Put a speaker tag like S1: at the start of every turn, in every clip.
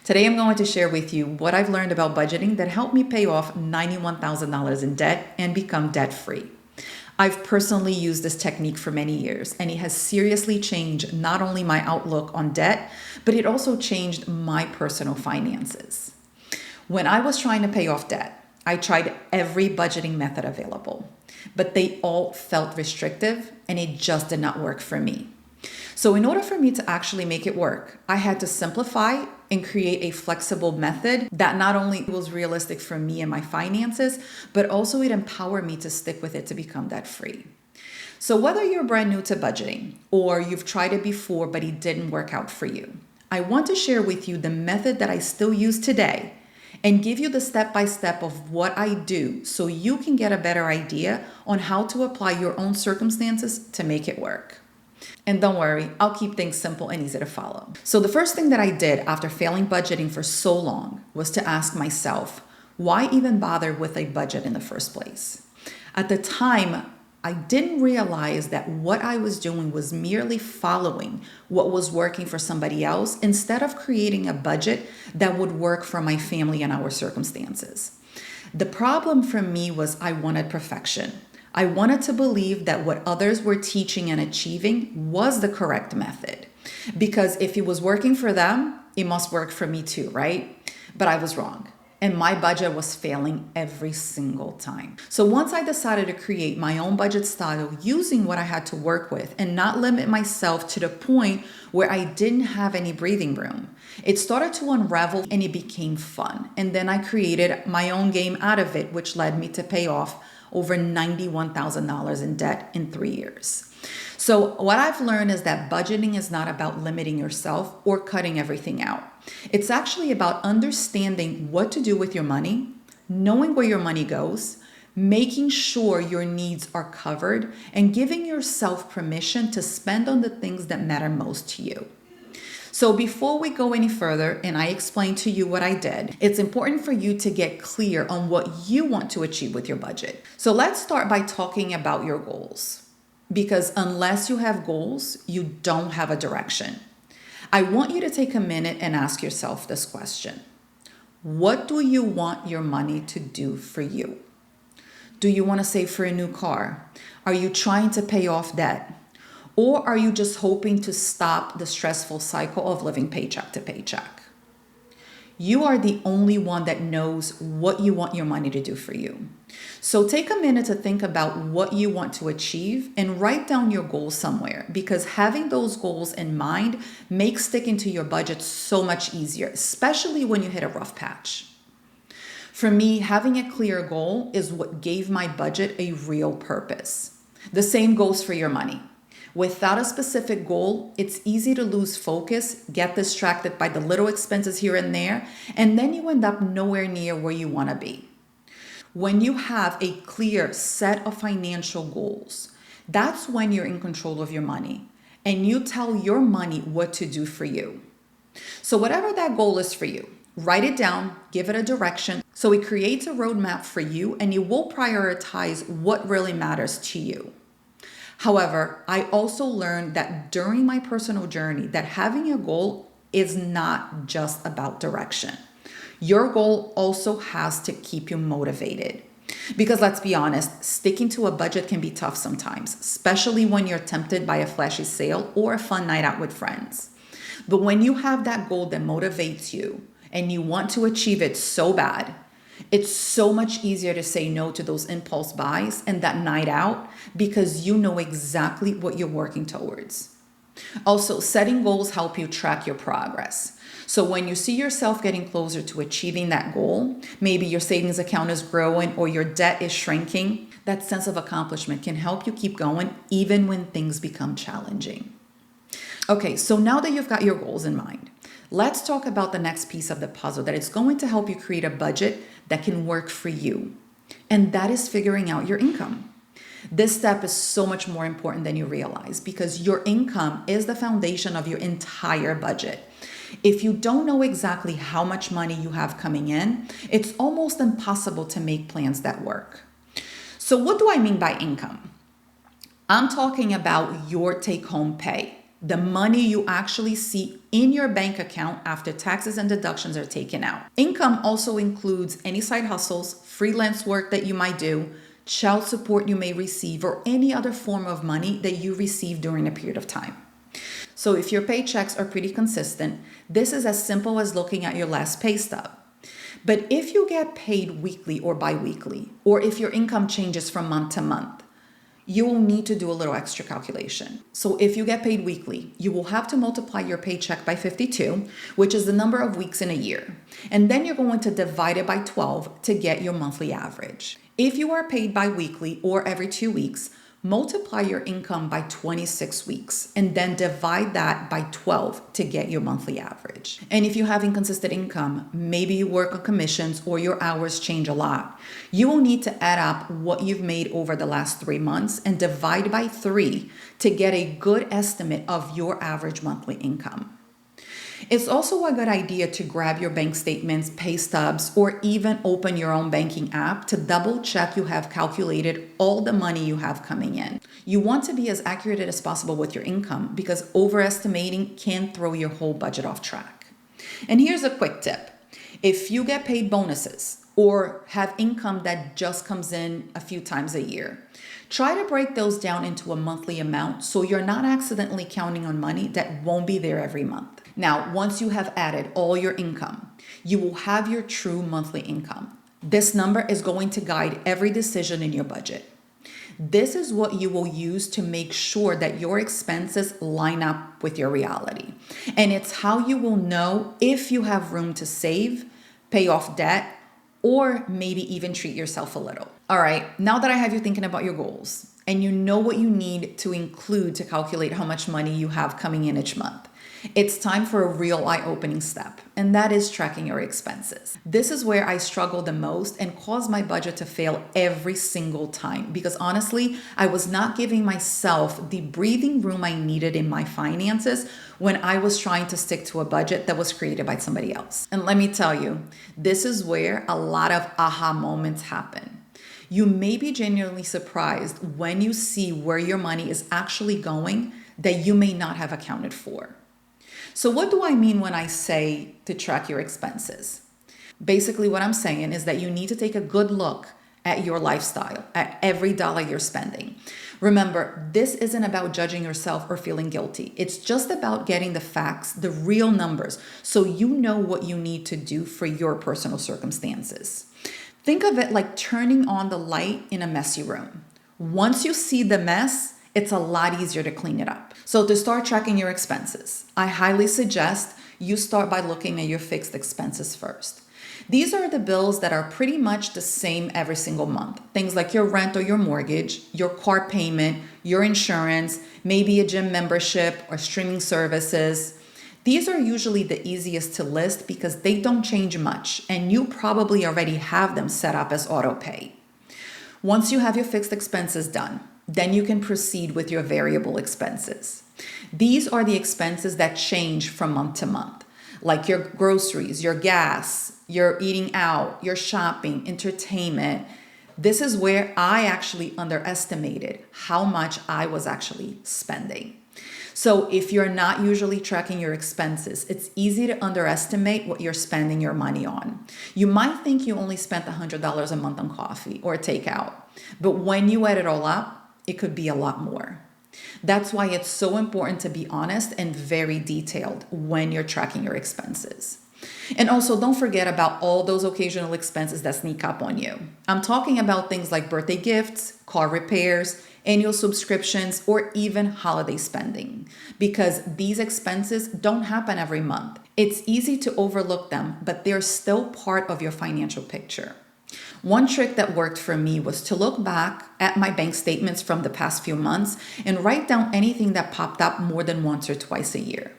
S1: Today I'm going to share with you what I've learned about budgeting that helped me pay off $91,000 in debt and become debt-free. I've personally used this technique for many years, and it has seriously changed not only my outlook on debt, but it also changed my personal finances. When I was trying to pay off debt, I tried every budgeting method available, but they all felt restrictive and it just did not work for me. So in order for me to actually make it work, I had to simplify and create a flexible method that not only was realistic for me and my finances, but also it empowered me to stick with it to become debt free. So whether you're brand new to budgeting or you've tried it before, but it didn't work out for you, I want to share with you the method that I still use today and give you the step-by-step of what I do so you can get a better idea on how to apply your own circumstances to make it work. And don't worry, I'll keep things simple and easy to follow. So the first thing that I did after failing budgeting for so long was to ask myself, why even bother with a budget in the first place? At the time, I didn't realize that what I was doing was merely following what was working for somebody else instead of creating a budget that would work for my family and our circumstances. The problem for me was I wanted perfection. I wanted to believe that what others were teaching and achieving was the correct method. Because if it was working for them, it must work for me too, right? But I was wrong. And my budget was failing every single time. So once I decided to create my own budget style using what I had to work with and not limit myself to the point where I didn't have any breathing room, it started to unravel and it became fun. And then I created my own game out of it, which led me to pay off over $91,000 in debt in 3 years. So what I've learned is that budgeting is not about limiting yourself or cutting everything out. It's actually about understanding what to do with your money, knowing where your money goes, making sure your needs are covered, and giving yourself permission to spend on the things that matter most to you. So before we go any further and I explain to you what I did, it's important for you to get clear on what you want to achieve with your budget. So let's start by talking about your goals. Because unless you have goals, you don't have a direction. I want you to take a minute and ask yourself this question. What do you want your money to do for you? Do you want to save for a new car? Are you trying to pay off debt? Or are you just hoping to stop the stressful cycle of living paycheck to paycheck? You are the only one that knows what you want your money to do for you. So take a minute to think about what you want to achieve and write down your goals somewhere, because having those goals in mind makes sticking to your budget so much easier, especially when you hit a rough patch. For me, having a clear goal is what gave my budget a real purpose. The same goes for your money. Without a specific goal, it's easy to lose focus, get distracted by the little expenses here and there, and then you end up nowhere near where you want to be. When you have a clear set of financial goals, that's when you're in control of your money and you tell your money what to do for you. So whatever that goal is for you, write it down, give it a direction so it creates a roadmap for you and you will prioritize what really matters to you. However, I also learned that during my personal journey that having a goal is not just about direction. Your goal also has to keep you motivated. Because let's be honest, sticking to a budget can be tough sometimes, especially when you're tempted by a flashy sale or a fun night out with friends. But when you have that goal that motivates you and you want to achieve it so bad, it's so much easier to say no to those impulse buys and that night out because you know exactly what you're working towards. Also, setting goals help you track your progress. So when you see yourself getting closer to achieving that goal, maybe your savings account is growing or your debt is shrinking, that sense of accomplishment can help you keep going even when things become challenging. Okay, so now that you've got your goals in mind, let's talk about the next piece of the puzzle that is going to help you create a budget that can work for you. And that is figuring out your income. This step is so much more important than you realize because your income is the foundation of your entire budget. If you don't know exactly how much money you have coming in, it's almost impossible to make plans that work. So what do I mean by income? I'm talking about your take-home pay. the money you actually see in your bank account after taxes and deductions are taken out. Income also includes any side hustles, freelance work that you might do, child support you may receive, or any other form of money that you receive during a period of time. So if your paychecks are pretty consistent, this is as simple as looking at your last pay stub. But if you get paid weekly or bi-weekly, or if your income changes from month to month, you will need to do a little extra calculation. So if you get paid weekly, you will have to multiply your paycheck by 52, which is the number of weeks in a year. And then you're going to divide it by 12 to get your monthly average. If you are paid bi-weekly or every 2 weeks, multiply your income by 26 weeks and then divide that by 12 to get your monthly average. And if you have inconsistent income, maybe you work on commissions or your hours change a lot, you will need to add up what you've made over the last 3 months and divide by 3 to get a good estimate of your average monthly income. It's also a good idea to grab your bank statements, pay stubs, or even open your own banking app to double check you have calculated all the money you have coming in. You want to be as accurate as possible with your income because overestimating can throw your whole budget off track. And here's a quick tip. If you get paid bonuses or have income that just comes in a few times a year, try to break those down into a monthly amount so you're not accidentally counting on money that won't be there every month. Now, once you have added all your income, you will have your true monthly income. This number is going to guide every decision in your budget. This is what you will use to make sure that your expenses line up with your reality. And it's how you will know if you have room to save, pay off debt, or maybe even treat yourself a little. All right, now that I have you thinking about your goals and you know what you need to include to calculate how much money you have coming in each month, it's time for a real eye-opening step, and that is tracking your expenses. This is where I struggle the most and cause my budget to fail every single time because honestly, I was not giving myself the breathing room I needed in my finances when I was trying to stick to a budget that was created by somebody else. And let me tell you, this is where a lot of aha moments happen. You may be genuinely surprised when you see where your money is actually going that you may not have accounted for. So what do I mean when I say to track your expenses? Basically, what I'm saying is that you need to take a good look at your lifestyle, at every dollar you're spending. Remember, this isn't about judging yourself or feeling guilty. It's just about getting the facts, the real numbers, so you know what you need to do for your personal circumstances. Think of it like turning on the light in a messy room. Once you see the mess, it's a lot easier to clean it up. So to start tracking your expenses, I highly suggest you start by looking at your fixed expenses first. These are the bills that are pretty much the same every single month. Things like your rent or your mortgage, your car payment, your insurance, maybe a gym membership or streaming services. These are usually the easiest to list because they don't change much and you probably already have them set up as auto pay. Once you have your fixed expenses done, then you can proceed with your variable expenses. These are the expenses that change from month to month, like your groceries, your gas, your eating out, your shopping, entertainment. This is where I actually underestimated how much I was actually spending. So if you're not usually tracking your expenses, it's easy to underestimate what you're spending your money on. You might think you only spent $100 a month on coffee or takeout, but when you add it all up, it could be a lot more. That's why it's so important to be honest and very detailed when you're tracking your expenses. And also don't forget about all those occasional expenses that sneak up on you. I'm talking about things like birthday gifts, car repairs, annual subscriptions, or even holiday spending, because these expenses don't happen every month. It's easy to overlook them, but they're still part of your financial picture. One trick that worked for me was to look back at my bank statements from the past few months and write down anything that popped up more than once or twice a year.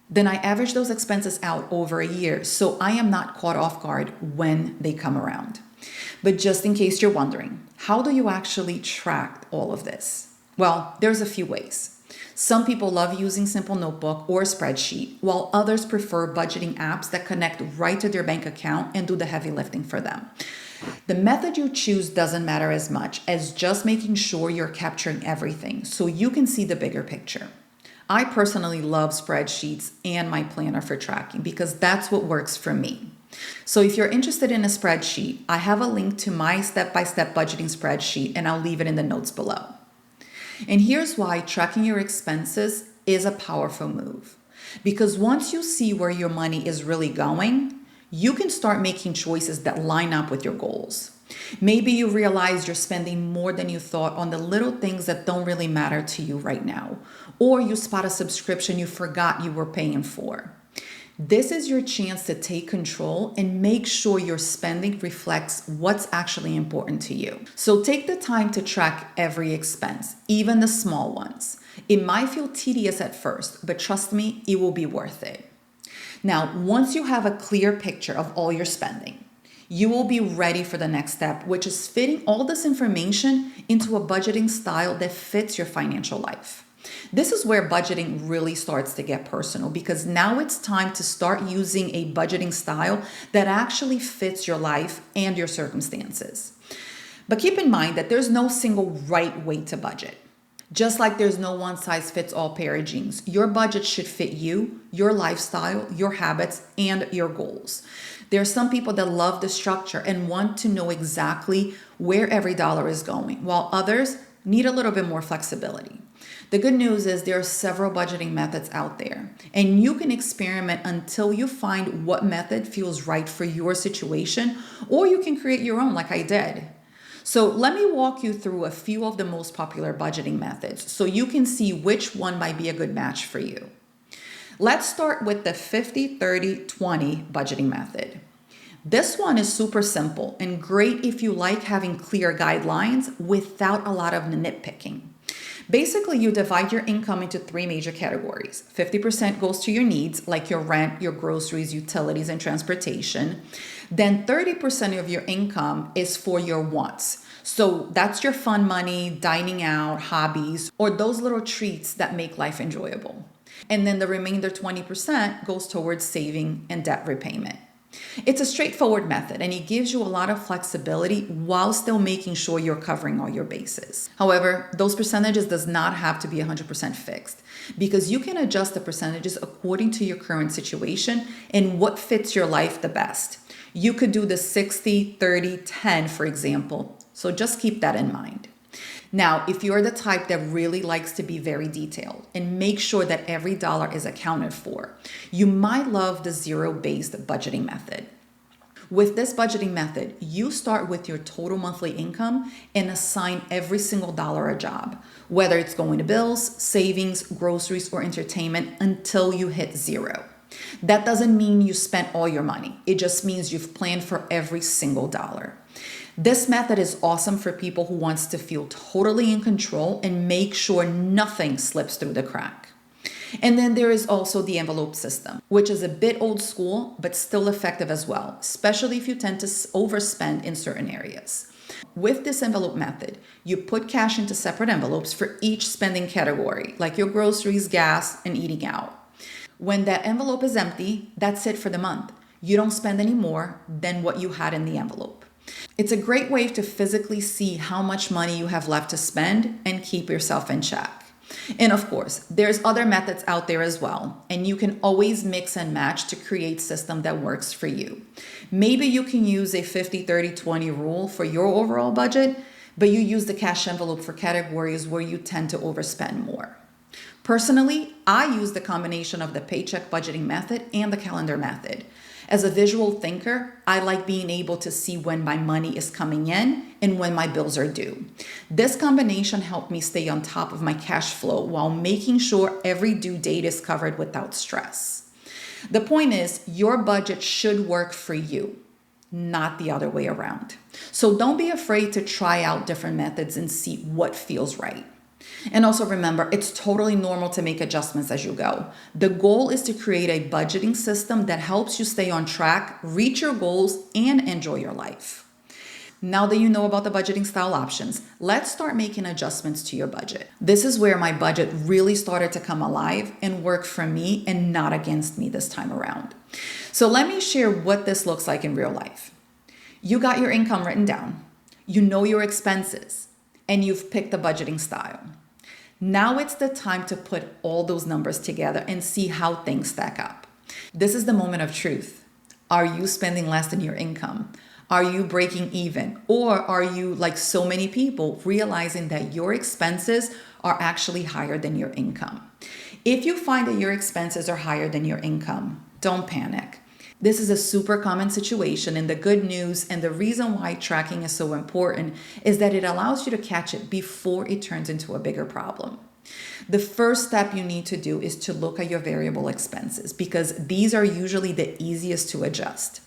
S1: Then I average those expenses out over a year so I am not caught off guard when they come around. But just in case you're wondering, how do you actually track all of this? Well, there's a few ways. Some people love using simple notebook or spreadsheet, while others prefer budgeting apps that connect right to their bank account and do the heavy lifting for them. The method you choose doesn't matter as much as just making sure you're capturing everything so you can see the bigger picture. I personally love spreadsheets and my planner for tracking because that's what works for me. So if you're interested in a spreadsheet, I have a link to my step-by-step budgeting spreadsheet and I'll leave it in the notes below. And here's why tracking your expenses is a powerful move. Because once you see where your money is really going, you can start making choices that line up with your goals. Maybe you realize you're spending more than you thought on the little things that don't really matter to you right now, or you spot a subscription you forgot you were paying for. This is your chance to take control and make sure your spending reflects what's actually important to you. So take the time to track every expense, even the small ones. It might feel tedious at first, but trust me, it will be worth it. Now, once you have a clear picture of all your spending, you will be ready for the next step, which is fitting all this information into a budgeting style that fits your financial life. This is where budgeting really starts to get personal because now it's time to start using a budgeting style that actually fits your life and your circumstances. But keep in mind that there's no single right way to budget. Just like there's no one-size-fits-all pair of jeans, your budget should fit you, your lifestyle, your habits, and your goals. There are some people that love the structure and want to know exactly where every dollar is going, while others need a little bit more flexibility. The good news is there are several budgeting methods out there, and you can experiment until you find what method feels right for your situation, or you can create your own like I did. So let me walk you through a few of the most popular budgeting methods so you can see which one might be a good match for you. Let's start with the 50-30-20 budgeting method. This one is super simple and great if you like having clear guidelines without a lot of nitpicking. Basically, you divide your income into three major categories. 50% goes to your needs, like your rent, your groceries, utilities, and transportation. Then 30% of your income is for your wants. So that's your fun money, dining out, hobbies, or those little treats that make life enjoyable. And then the remainder 20% goes towards saving and debt repayment. It's a straightforward method and it gives you a lot of flexibility while still making sure you're covering all your bases. However, those percentages does not have to be 100% fixed because you can adjust the percentages according to your current situation and what fits your life the best. You could do the 60-30-10, for example, so just keep that in mind. Now, if you're the type that really likes to be very detailed and make sure that every dollar is accounted for, you might love the zero-based budgeting method. With this budgeting method, you start with your total monthly income and assign every single dollar a job, whether it's going to bills, savings, groceries, or entertainment until you hit zero. That doesn't mean you spent all your money. It just means you've planned for every single dollar. This method is awesome for people who wants to feel totally in control and make sure nothing slips through the crack. And then there is also the envelope system, which is a bit old school, but still effective as well, especially if you tend to overspend in certain areas. With this envelope method, you put cash into separate envelopes for each spending category, like your groceries, gas, and eating out. When that envelope is empty, that's it for the month. You don't spend any more than what you had in the envelope. It's a great way to physically see how much money you have left to spend and keep yourself in check. And of course, there's other methods out there as well, and you can always mix and match to create a system that works for you. Maybe you can use a 50-30-20 rule for your overall budget, but you use the cash envelope for categories where you tend to overspend more. Personally, I use the combination of the paycheck budgeting method and the calendar method. As a visual thinker, I like being able to see when my money is coming in and when my bills are due. This combination helped me stay on top of my cash flow while making sure every due date is covered without stress. The point is, your budget should work for you, not the other way around. So don't be afraid to try out different methods and see what feels right. And also remember, it's totally normal to make adjustments as you go. The goal is to create a budgeting system that helps you stay on track, reach your goals, and enjoy your life. Now that you know about the budgeting style options, let's start making adjustments to your budget. This is where my budget really started to come alive and work for me and not against me this time around. So let me share what this looks like in real life. You got your income written down, you know your expenses, and you've picked the budgeting style. Now it's the time to put all those numbers together and see how things stack up. This is the moment of truth. Are you spending less than your income? Are you breaking even? Or are you, like so many people, realizing that your expenses are actually higher than your income? If you find that your expenses are higher than your income, don't panic. This is a super common situation, and the good news and the reason why tracking is so important is that it allows you to catch it before it turns into a bigger problem. The first step you need to do is to look at your variable expenses because these are usually the easiest to adjust.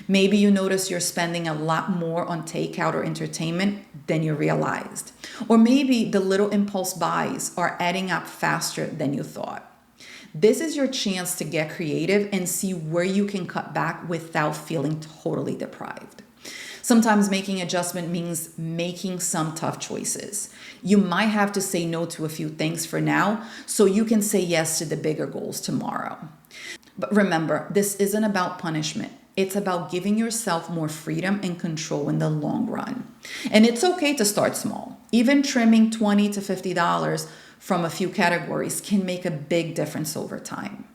S1: Maybe you notice you're spending a lot more on takeout or entertainment than you realized. Or maybe the little impulse buys are adding up faster than you thought. This is your chance to get creative and see where you can cut back without feeling totally deprived. Sometimes making adjustment means making some tough choices. You might have to say no to a few things for now so you can say yes to the bigger goals tomorrow. But remember, this isn't about punishment. It's about giving yourself more freedom and control in the long run. And it's okay to start small. Even trimming $20 to $50 from a few categories can make a big difference over time.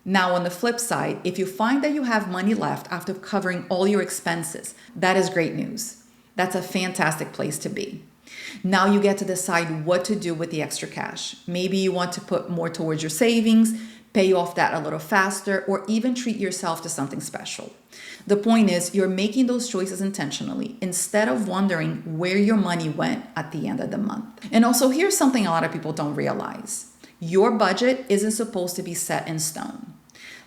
S1: Now, on the flip side, if you find that you have money left after covering all your expenses, that is great news. That's a fantastic place to be. Now you get to decide what to do with the extra cash. Maybe you want to put more towards your savings, pay off that a little faster, or even treat yourself to something special. The point is, you're making those choices intentionally instead of wondering where your money went at the end of the month. And also, here's something a lot of people don't realize. Your budget isn't supposed to be set in stone.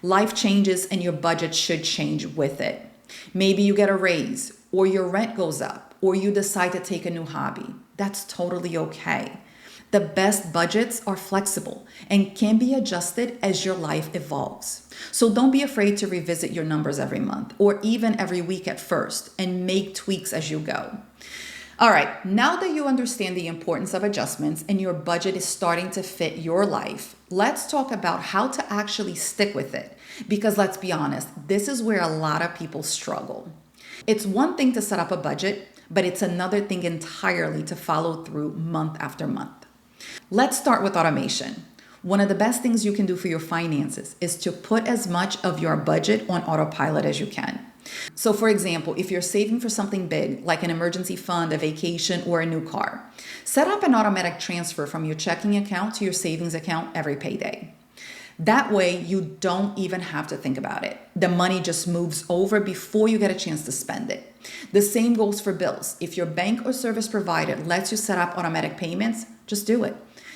S1: Life changes and your budget should change with it. Maybe you get a raise, or your rent goes up, or you decide to take a new hobby. That's totally okay. The best budgets are flexible and can be adjusted as your life evolves. So don't be afraid to revisit your numbers every month or even every week at first and make tweaks as you go. All right, now that you understand the importance of adjustments and your budget is starting to fit your life, let's talk about how to actually stick with it. Because let's be honest, this is where a lot of people struggle. It's one thing to set up a budget, but it's another thing entirely to follow through month after month. Let's start with automation. One of the best things you can do for your finances is to put as much of your budget on autopilot as you can. So for example, if you're saving for something big, like an emergency fund, a vacation, or a new car, set up an automatic transfer from your checking account to your savings account every payday. That way, you don't even have to think about it. The money just moves over before you get a chance to spend it. The same goes for bills. If your bank or service provider lets you set up automatic payments, just do it.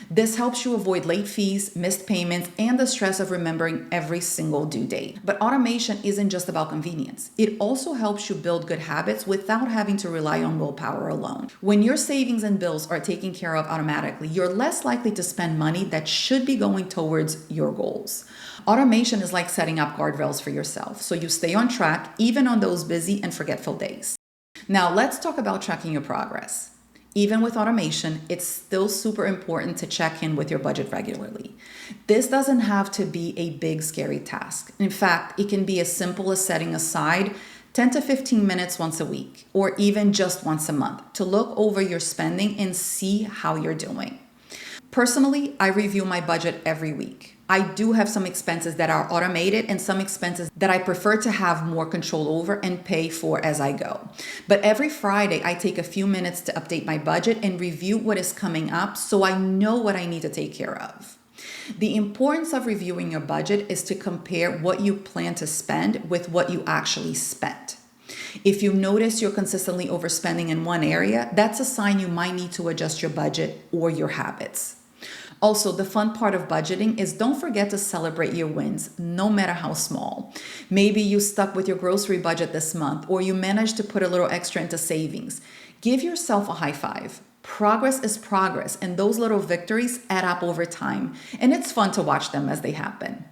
S1: This helps you avoid late fees, missed payments, and the stress of remembering every single due date. But automation isn't just about convenience. It also helps you build good habits without having to rely on willpower alone. When your savings and bills are taken care of automatically, you're less likely to spend money that should be going towards your goals. Automation is like setting up guardrails for yourself, so you stay on track even on those busy and forgetful days. Now, let's talk about tracking your progress. Even with automation, it's still super important to check in with your budget regularly. This doesn't have to be a big, scary task. In fact, it can be as simple as setting aside 10 to 15 minutes once a week, or even just once a month, to look over your spending and see how you're doing. Personally, I review my budget every week. I do have some expenses that are automated and some expenses that I prefer to have more control over and pay for as I go. But every Friday, I take a few minutes to update my budget and review what is coming up so I know what I need to take care of. The importance of reviewing your budget is to compare what you plan to spend with what you actually spent. If you notice you're consistently overspending in one area, that's a sign you might need to adjust your budget or your habits. Also, the fun part of budgeting is don't forget to celebrate your wins, no matter how small. Maybe you stuck with your grocery budget this month, or you managed to put a little extra into savings. Give yourself a high five. Progress is progress, and those little victories add up over time, and it's fun to watch them as they happen.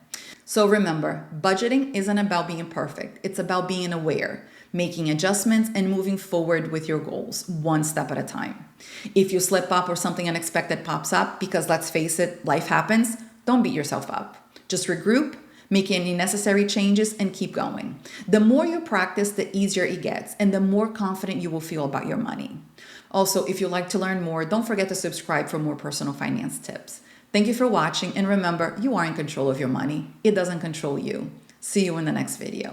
S1: So remember, budgeting isn't about being perfect. It's about being aware, making adjustments, and moving forward with your goals, one step at a time. If you slip up or something unexpected pops up, because let's face it, life happens, don't beat yourself up. Just regroup, make any necessary changes, and keep going. The more you practice, the easier it gets, and the more confident you will feel about your money. Also, if you'd like to learn more, don't forget to subscribe for more personal finance tips. Thank you for watching, and remember, you are in control of your money. It doesn't control you. See you in the next video.